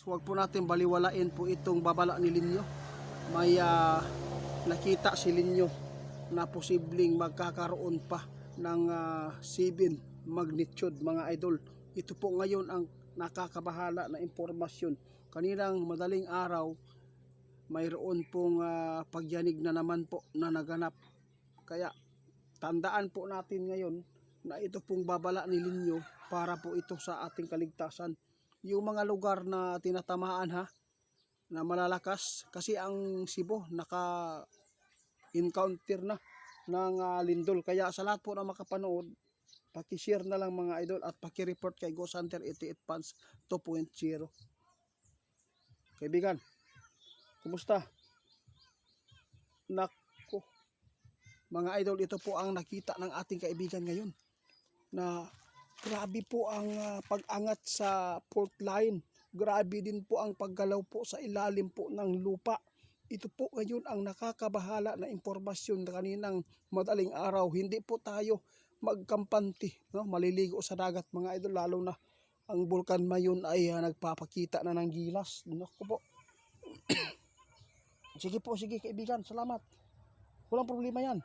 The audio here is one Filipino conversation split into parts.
Huwag po natin baliwalain po itong babala ni Linyo. May nakita si Linyo na posibleng magkakaroon pa ng 7 magnitude mga idol. Ito po ngayon ang nakakabahala na impormasyon. Kaninang madaling araw, mayroon pong pagyanig na naman po na naganap. Kaya tandaan po natin ngayon na ito pong babala ni Linyo para po ito sa ating kaligtasan. Yung mga lugar na tinatamaan na malalakas, kasi ang Cebu naka-encounter na ng lindol. Kaya sa lahat po na makapanood, paki-share na lang mga idol at paki-report kay Ghost Hunter 88 Fans 2.0. Kaibigan, kumusta? Nako, mga idol, ito po ang nakita ng ating kaibigan ngayon na grabe po ang pag-angat sa fault line. Grabe din po ang paggalaw po sa ilalim po ng lupa. Ito po ngayon ang nakakabahala na impormasyon na kaninang madaling araw. Hindi po tayo magkampante, no? Maliligo sa dagat mga idol, lalo na ang bulkan mayon ay nagpapakita na ng gilas. Naku po. Sige po, sige kaibigan, salamat. Walang problema yan.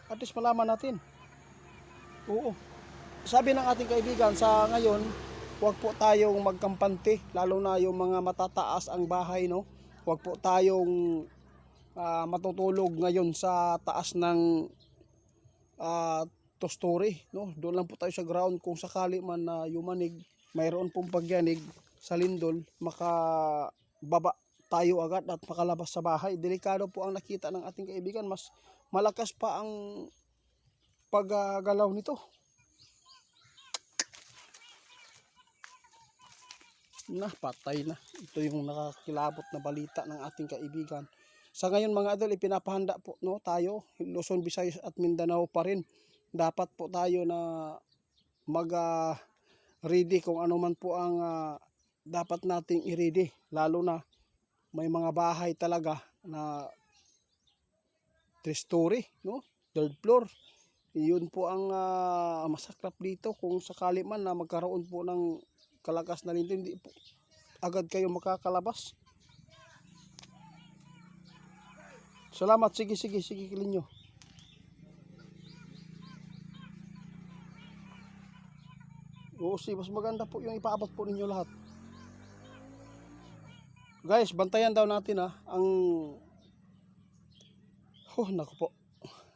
At least malaman natin. Oo. Sabi ng ating kaibigan sa ngayon, huwag po tayong magkampante, lalo na yung mga matataas ang bahay, no? Huwag po tayong matutulog ngayon sa taas ng 2 story, no? Doon lang po tayo sa ground kung sakali man na yumanig, mayroon pong pagyanig sa lindol, makababa tayo agad at makalabas sa bahay. Delikado po ang nakita ng ating kaibigan, mas malakas pa ang paggalaw nito. Patay na. Ito yung nakakilabot na balita ng ating kaibigan. Sa ngayon mga idol, ipinapahanda po, no, tayo, Luzon, Visayas at Mindanao pa rin. Dapat po tayo na ready kung ano man po ang dapat nating i-ready. Lalo na may mga bahay talaga na 3 story, no? 3rd floor. Yun po ang masaklap dito. Kung sakali man na magkaroon po ng kalakas na lindol, hindi po agad kayo makakalabas. Salamat. Sige Linyo. Oo, mas maganda po yung ipaabot po ninyo lahat. Guys, bantayan daw natin ang naku po.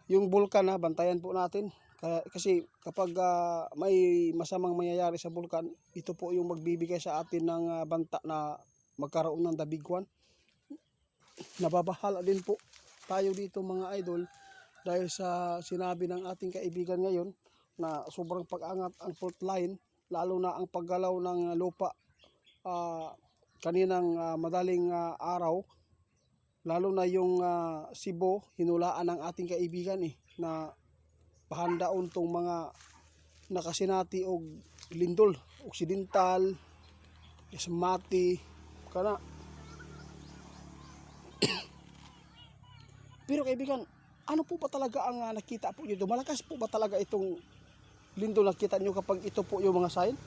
Yung bulkan bantayan po natin. Kasi kapag may masamang mangyayari sa bulkan, ito po yung magbibigay sa atin ng banta na magkaroon ng the big one. Nababahala din po tayo dito mga idol dahil sa sinabi ng ating kaibigan ngayon na sobrang pag-angat ang fault line, lalo na ang paggalaw ng lupa kaninang madaling araw, lalo na yung Cebu, hinulaan ng ating kaibigan na pahandaon tong mga nakasinati og lindol, Occidental, Esmati, kana. Pero kaibigan, ano po ba talaga ang nakita po nyo? Malakas po ba talaga itong lindol nakita nyo kapag ito po yung mga sign?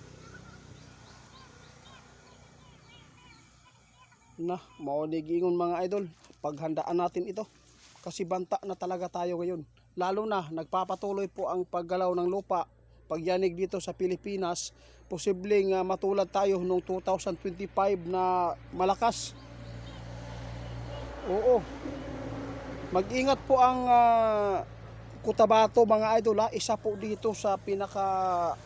Maunigingon mga idol, paghandaan natin ito. Kasi banta na talaga tayo ngayon. Lalo na, nagpapatuloy po ang paggalaw ng lupa, pagyanig dito sa Pilipinas. Posibleng matulad tayo noong 2025 na malakas. Oo. Mag-ingat po ang Cotabato mga idol Isa po dito sa pinaka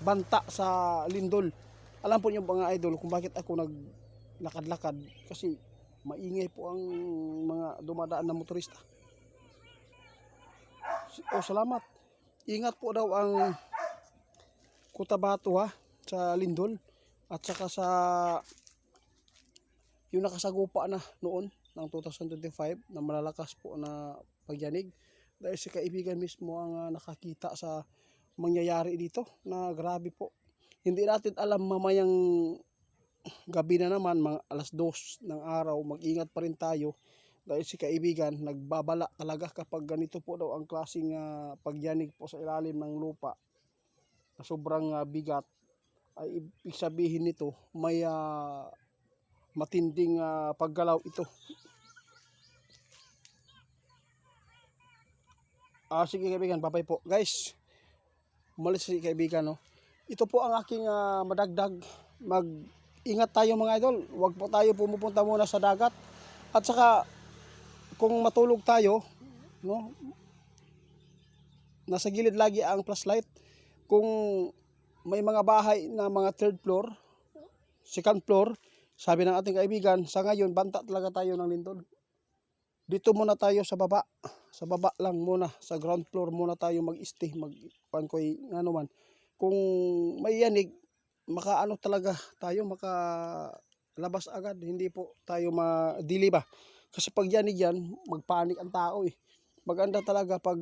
banta sa lindol. Alam po niyo mga idol kung bakit ako naglakad-lakad, kasi maingay po ang mga dumadaan na motorista. Salamat. Ingat po daw ang Cotabato sa lindol, at saka sa yung nakasagupa na noon ng 2025 na malalakas po na pagyanig, dahil si kaibigan mismo ang nakakita sa mangyayari dito na grabe po. Hindi natin alam, mamayang gabi na naman, mga alas 2 ng araw, mag-ingat pa rin tayo dahil si kaibigan nagbabala talaga kapag ganito po daw ang klaseng pagyanig po sa ilalim ng lupa na sobrang bigat. ay ibig sabihin nito may matinding paggalaw ito. Sige kaibigan, babay po. Guys, umalis si kaibigan, no. Ito po ang aking madagdag. Mag-ingat tayo mga idol. Huwag po tayo pumupunta muna sa dagat. At saka kung matulog tayo, no, nasa gilid lagi ang flashlight. Kung may mga bahay na mga third floor, second floor, sabi ng ating kaibigan, sa ngayon banta talaga tayo ng lindol. Dito muna tayo sa baba. Sa baba lang muna, sa ground floor muna tayo mag-stay, ano man. Kung may yanig, makaano talaga tayo, makalabas agad, hindi po tayo madili ba. Kasi pag yanig yan, magpanik ang tao eh. Maganda talaga pag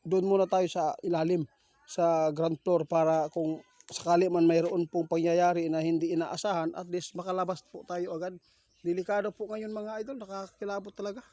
doon muna tayo sa ilalim, sa ground floor, para kung sakali man mayroon pong pangyayari na hindi inaasahan, at least makalabas po tayo agad. Delikado po ngayon mga idol, nakakilabot talaga.